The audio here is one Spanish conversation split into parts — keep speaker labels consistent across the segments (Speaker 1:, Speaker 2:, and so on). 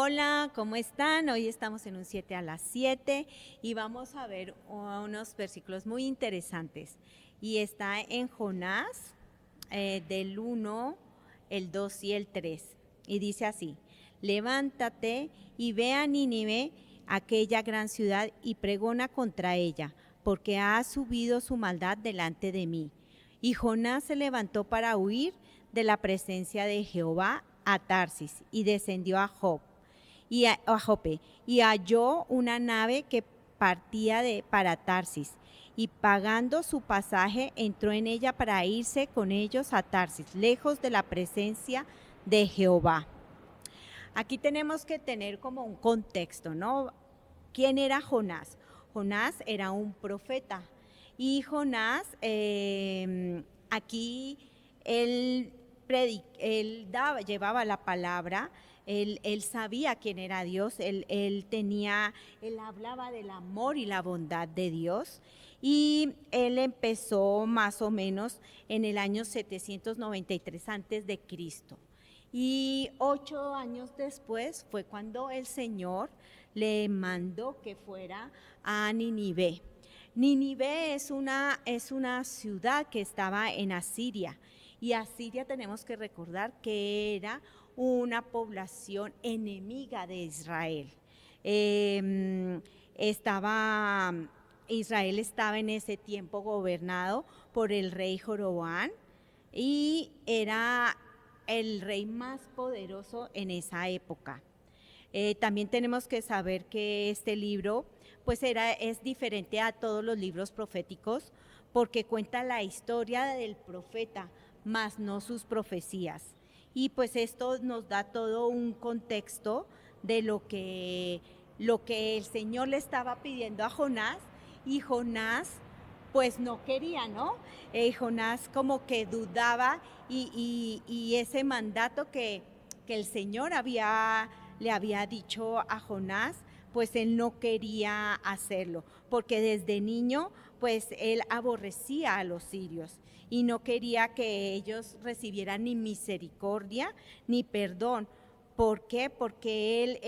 Speaker 1: Hola, ¿cómo están? Hoy estamos en un 7 a las 7 y vamos a ver unos versículos muy interesantes. Y está en Jonás, del 1, el 2 y el 3. Y dice así: levántate y ve a Nínive, aquella gran ciudad, y pregona contra ella, porque ha subido su maldad delante de mí. Y Jonás se levantó para huir de la presencia de Jehová a Tarsis y descendió a Jope, y halló una nave que partía para Tarsis, y pagando su pasaje entró en ella para irse con ellos a Tarsis, lejos de la presencia de Jehová. Aquí tenemos que tener como un contexto, ¿no? ¿Quién era Jonás? Jonás era un profeta, y Jonás, aquí él llevaba la palabra. Él sabía quién era Dios, él hablaba del amor y la bondad de Dios, y él empezó más o menos en el año 793 antes de Cristo. Y 8 años después fue cuando el Señor le mandó que fuera a Nínive. Nínive es una ciudad que estaba en Asiria, y Asiria tenemos que recordar que era una población enemiga de Israel. Israel estaba en ese tiempo gobernado por el rey Joroboam, y era el rey más poderoso en esa época. También tenemos que saber que este libro pues es diferente a todos los libros proféticos, porque cuenta la historia del profeta, más no sus profecías. Y pues esto nos da todo un contexto de lo que el Señor le estaba pidiendo a Jonás, y Jonás pues no quería, ¿no? Jonás como que dudaba, y ese mandato que el Señor le había dicho a Jonás, pues él no quería hacerlo, porque desde niño pues él aborrecía a los sirios y no quería que ellos recibieran ni misericordia ni perdón. ¿Por qué? Porque él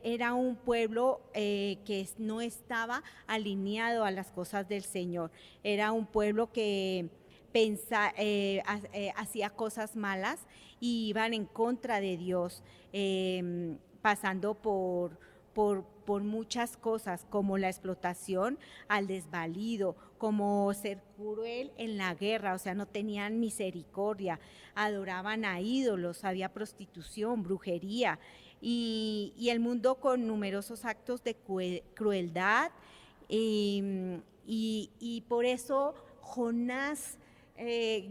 Speaker 1: era un pueblo que no estaba alineado a las cosas del Señor. Era un pueblo que hacía cosas malas y iban en contra de Dios, pasando por muchas cosas, como la explotación al desvalido, como ser cruel en la guerra, o sea, no tenían misericordia, adoraban a ídolos, había prostitución, brujería, y el mundo con numerosos actos de crueldad, y por eso Jonás,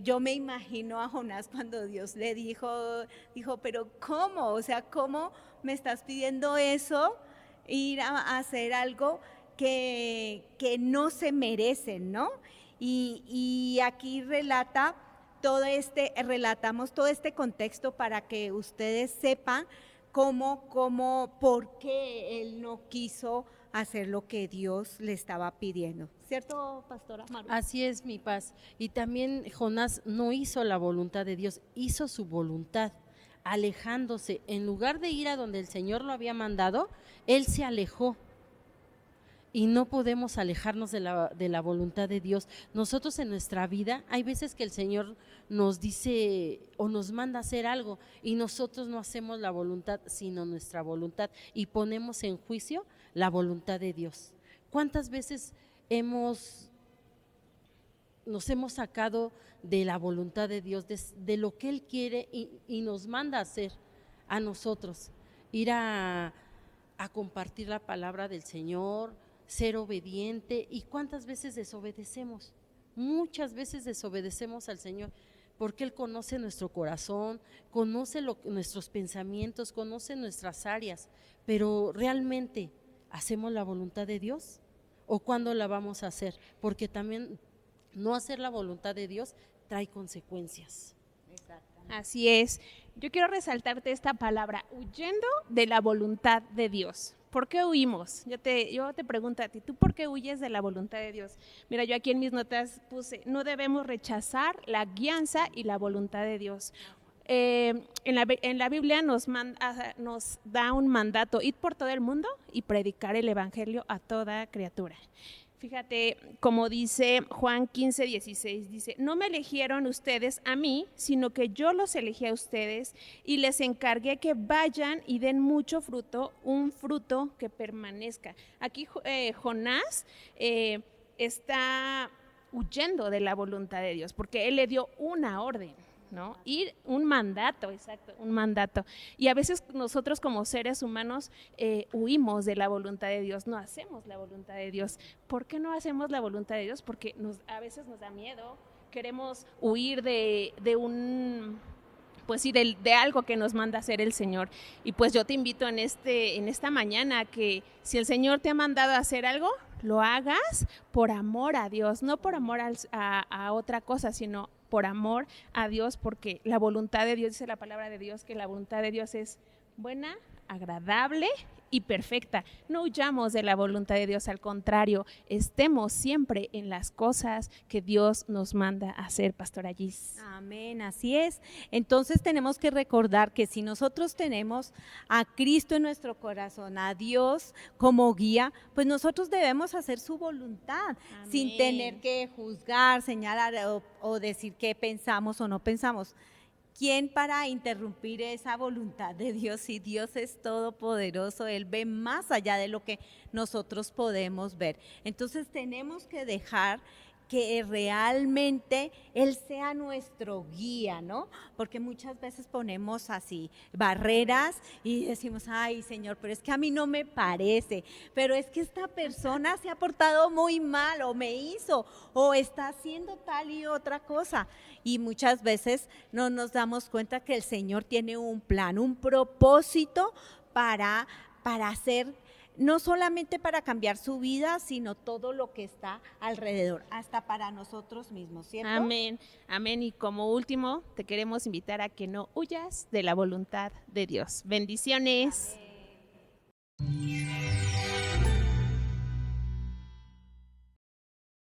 Speaker 1: yo me imagino a Jonás cuando Dios le dijo, pero ¿cómo? O sea, ¿cómo me estás pidiendo eso? Ir a hacer algo que no se merecen, ¿no? Y aquí relatamos todo este contexto para que ustedes sepan por qué él no quiso hacer lo que Dios le estaba pidiendo. ¿Cierto, pastora Maru?
Speaker 2: Así es, mi paz. Y también Jonás no hizo la voluntad de Dios, hizo su voluntad, alejándose. En lugar de ir a donde el Señor lo había mandado, él se alejó. Y no podemos alejarnos de la voluntad de Dios. Nosotros en nuestra vida, hay veces que el Señor nos dice o nos manda a hacer algo y nosotros no hacemos la voluntad, sino nuestra voluntad, y ponemos en juicio la voluntad de Dios. ¿Cuántas veces nos hemos sacado de la voluntad de Dios, de lo que Él quiere y nos manda a hacer a nosotros? Ir a compartir la palabra del Señor, ser obediente. ¿Y cuántas veces desobedecemos? Muchas veces desobedecemos al Señor, porque Él conoce nuestro corazón, conoce nuestros pensamientos, conoce nuestras áreas, pero ¿realmente hacemos la voluntad de Dios? ¿O cuándo la vamos a hacer? Porque también no hacer la voluntad de Dios trae consecuencias.
Speaker 3: Así es. Yo quiero resaltarte esta palabra, huyendo de la voluntad de Dios. ¿Por qué huimos? Yo te pregunto a ti, ¿tú por qué huyes de la voluntad de Dios? Mira, yo aquí en mis notas puse, no debemos rechazar la guianza y la voluntad de Dios. en la Biblia nos da un mandato: id por todo el mundo y predicar el evangelio a toda criatura. Fíjate, como dice Juan 15:16, dice: no me eligieron ustedes a mí, sino que yo los elegí a ustedes y les encargué que vayan y den mucho fruto, un fruto que permanezca. Aquí Jonás está huyendo de la voluntad de Dios, porque él le dio una orden, ¿no? Ir, un mandato, exacto, un mandato. Y a veces nosotros como seres humanos huimos de la voluntad de Dios, no hacemos la voluntad de Dios. ¿Por qué no hacemos la voluntad de Dios? Porque a veces nos da miedo, queremos huir de algo que nos manda hacer el Señor. Y pues yo te invito en esta mañana que si el Señor te ha mandado a hacer algo, lo hagas por amor a Dios, no por amor a otra cosa, sino por amor a Dios, porque la voluntad de Dios, dice la palabra de Dios, que la voluntad de Dios es buena, agradable y perfecta. No huyamos de la voluntad de Dios, al contrario, estemos siempre en las cosas que Dios nos manda hacer, Pastora Gis.
Speaker 1: Amén, así es. Entonces tenemos que recordar que si nosotros tenemos a Cristo en nuestro corazón, a Dios como guía, pues nosotros debemos hacer su voluntad. Amén. Sin tener que juzgar, señalar o decir qué pensamos o no pensamos. ¿Quién para interrumpir esa voluntad de Dios? Si Dios es todopoderoso, Él ve más allá de lo que nosotros podemos ver. Entonces tenemos que dejar que realmente Él sea nuestro guía, ¿no? Porque muchas veces ponemos así barreras y decimos: ay, Señor, pero es que a mí no me parece, pero es que esta persona se ha portado muy mal o me hizo o está haciendo tal y otra cosa. Y muchas veces no nos damos cuenta que el Señor tiene un plan, un propósito para hacer, no solamente para cambiar su vida, sino todo lo que está alrededor, hasta para nosotros mismos, ¿cierto?
Speaker 3: Amén, amén. Y como último, te queremos invitar a que no huyas de la voluntad de Dios. Bendiciones.
Speaker 1: Amén.